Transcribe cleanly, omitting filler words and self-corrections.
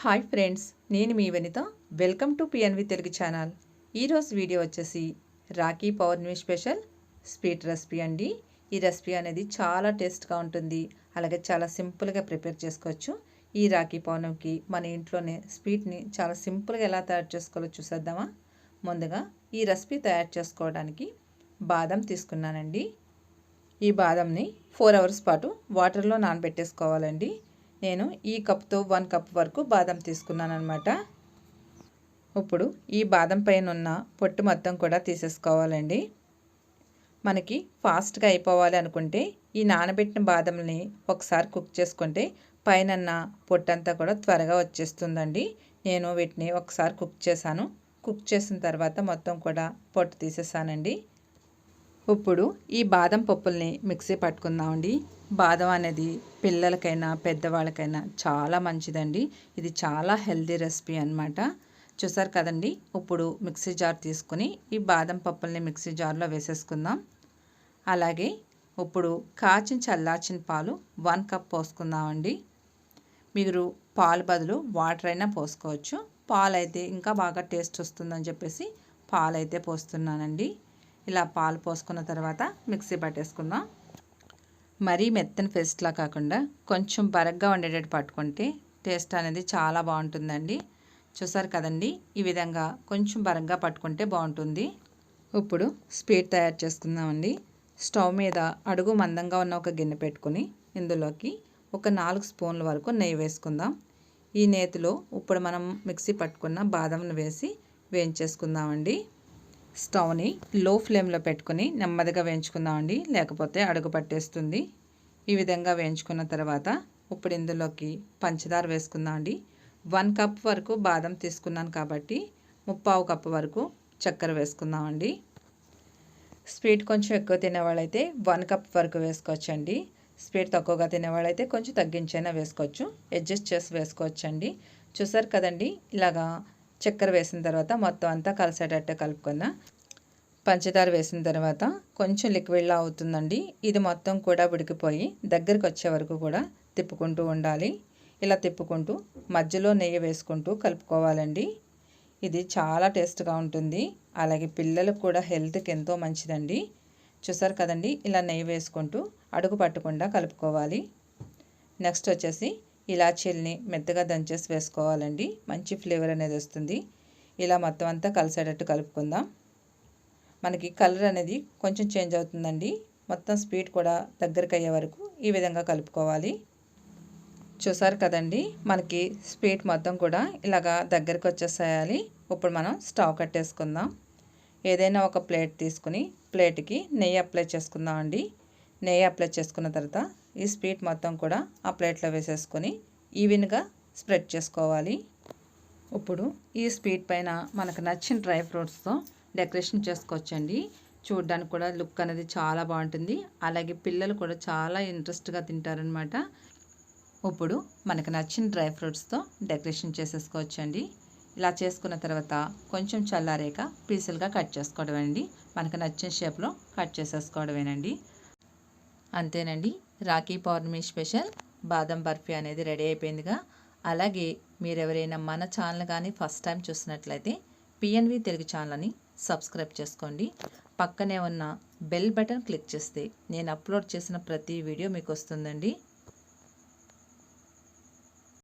Hi friends, నేను మీ Vanitha. Welcome to PNV Telugu channel. ఈరోజు వీడియో వచ్చేసి Rakhi Pournami special sweet recipe అండి. ఈ రెసిపీ అనేది చాలా టేస్ట్గా ఉంటుంది, అలాగే చాలా సింపుల్గా ప్రిపేర్ చేసుకోవచ్చు. ఈ రాఖీ పౌర్ణమికి మన ఇంట్లోనే స్వీట్ని చాలా సింపుల్గా ఎలా తయారు చేసుకోవాలో చూసేద్దామా. ముందుగా ఈ రెసిపీ తయారు చేసుకోవడానికి బాదం తీసుకున్నానండి. ఈ బాదంని 4 అవర్స్ పాటు వాటర్లో నానబెట్టేసుకోవాలండి. నేను ఈ కప్తో 1 కప్ వరకు బాదం తీసుకున్నాను అనమాట. ఇప్పుడు ఈ బాదం పైన ఉన్న పొట్టు మొత్తం కూడా తీసేసుకోవాలండి. మనకి ఫాస్ట్గా అయిపోవాలి అనుకుంటే ఈ నానబెట్టిన బాదంని ఒకసారి కుక్ చేసుకుంటే పైన పొట్టంతా కూడా త్వరగా వచ్చేస్తుందండి. నేను వీటిని ఒకసారి కుక్ చేశాను. కుక్ చేసిన తర్వాత మొత్తం కూడా పొట్టు తీసేసానండి. ఇప్పుడు ఈ బాదం పప్పుల్ని మిక్సీ పట్టుకుందామండి. బాదం అనేది పిల్లలకైనా పెద్దవాళ్ళకైనా చాలా మంచిదండి. ఇది చాలా హెల్తీ రెసిపీ అన్నమాట. చూసారు కదండి. ఇప్పుడు మిక్సీ జార్ తీసుకుని ఈ బాదం పప్పుల్ని మిక్సీ జార్లో వేసేసుకుందాం. అలాగే ఇప్పుడు చల్లార్చిన పాలు 1 కప్ పోసుకుందామండి. మీరు పాలు బదులు వాటర్ అయినా పోసుకోవచ్చు. పాలు అయితే ఇంకా బాగా టేస్ట్ వస్తుందని చెప్పేసి పాలైతే పోస్తున్నానండి. ఇలా పాలు పోసుకున్న తర్వాత మిక్సీ పట్టేసుకుందాం. మరీ మెత్తని పేస్ట్లా కాకుండా కొంచెం బరగ్గా ఉండేటట్టు పట్టుకుంటే టేస్ట్ అనేది చాలా బాగుంటుందండి. చూసారు కదండి, ఈ విధంగా కొంచెం బరగ్గా పట్టుకుంటే బాగుంటుంది. ఇప్పుడు స్వీట్ తయారు చేసుకుందామండి. స్టవ్ మీద అడుగు మందంగా ఉన్న ఒక గిన్నె పెట్టుకుని ఇందులోకి ఒక 4 స్పూన్ల వరకు నెయ్యి వేసుకుందాం. ఈ నేతిలో ఇప్పుడు మనం మిక్సీ పట్టుకున్న బాదంను వేసి వేయించేసుకుందామండి. స్టవ్ని లో ఫ్లేమ్లో పెట్టుకుని నెమ్మదిగా వేయించుకుందామండి, లేకపోతే అడుగు పట్టేస్తుంది. ఈ విధంగా వేయించుకున్న తర్వాత ఇప్పుడు ఇందులోకి పంచదార వేసుకుందామండి. 1 కప్ వరకు బాదం తీసుకున్నాను కాబట్టి 3/4 కప్పు వరకు చక్కెర వేసుకుందామండి. స్వీట్ కొంచెం ఎక్కువ తినేవాళ్ళైతే 1 కప్ వరకు వేసుకోవచ్చండి. స్వీట్ తక్కువగా తినేవాళ్ళైతే కొంచెం తగ్గించైనా వేసుకోవచ్చు, అడ్జస్ట్ చేసి వేసుకోవచ్చండి. చూసారు కదండి, ఇలాగా చక్కెర వేసిన తర్వాత మొత్తం అంతా కలిసేటట్టు కలుపుకుందాం. పంచదార వేసిన తర్వాత కొంచెం లిక్విడ్లా అవుతుందండి. ఇది మొత్తం కూడా ఉడికిపోయి దగ్గరికి వచ్చే వరకు కూడా తిప్పుకుంటూ ఉండాలి. ఇలా తిప్పుకుంటూ మధ్యలో నెయ్యి వేసుకుంటూ కలుపుకోవాలండి. ఇది చాలా టేస్ట్గా ఉంటుంది, అలాగే పిల్లలకు కూడా హెల్త్కి ఎంతో మంచిదండి. చూసారు కదండి, ఇలా నెయ్యి వేసుకుంటూ అడుగు పట్టకుండా కలుపుకోవాలి. నెక్స్ట్ వచ్చేసి ఇలాచీల్ని మెత్తగా దంచేసి వేసుకోవాలండి. మంచి ఫ్లేవర్ అనేది వస్తుంది. ఇలా మొత్తం అంతా కలిసేటట్టు కలుపుకుందాం. మనకి కలర్ అనేది కొంచెం చేంజ్ అవుతుందండి. మొత్తం స్వీట్ కూడా దగ్గరికి అయ్యే వరకు ఈ విధంగా కలుపుకోవాలి. చూసారు కదండి, మనకి స్వీట్ మొత్తం కూడా ఇలాగా దగ్గరికి వచ్చేసేయాలి. ఇప్పుడు మనం స్టవ్ కట్టేసుకుందాం. ఏదైనా ఒక ప్లేట్ తీసుకుని ప్లేట్కి నెయ్యి అప్లై చేసుకుందాం అండి. నెయ్యి అప్లై చేసుకున్న తర్వాత ఈ స్వీట్ మొత్తం కూడా ఆ ప్లేట్లో వేసేసుకొని ఈవెన్గా స్ప్రెడ్ చేసుకోవాలి. ఇప్పుడు ఈ స్వీట్ పైన మనకు నచ్చిన డ్రై ఫ్రూట్స్తో డెకరేషన్ చేసుకోవచ్చండి. చూడడానికి కూడా లుక్ అనేది చాలా బాగుంటుంది, అలాగే పిల్లలు కూడా చాలా ఇంట్రెస్ట్గా తింటారనమాట. ఇప్పుడు మనకు నచ్చిన డ్రై ఫ్రూట్స్తో డెకరేషన్ చేసేసుకోవచ్చండి. ఇలా చేసుకున్న తర్వాత కొంచెం చల్లారేక పీసులుగా కట్ చేసుకోవడమేనండి. మనకు నచ్చిన షేప్లో కట్ చేసేసుకోవడమేనండి. అంతేనండి, రాఖీ పౌర్ణమి స్పెషల్ బాదం బర్ఫీ అనేది రెడీ అయిపోయిందిగా. అలాగే మీరెవరైనా మన ఛానల్ కానీ ఫస్ట్ టైం చూసినట్లయితే పిఎన్వి తెలుగు ఛానల్ని సబ్స్క్రైబ్ చేసుకోండి. పక్కనే ఉన్న బెల్ బటన్ క్లిక్ చేస్తే నేను అప్లోడ్ చేసిన ప్రతి వీడియో మీకు వస్తుందండి.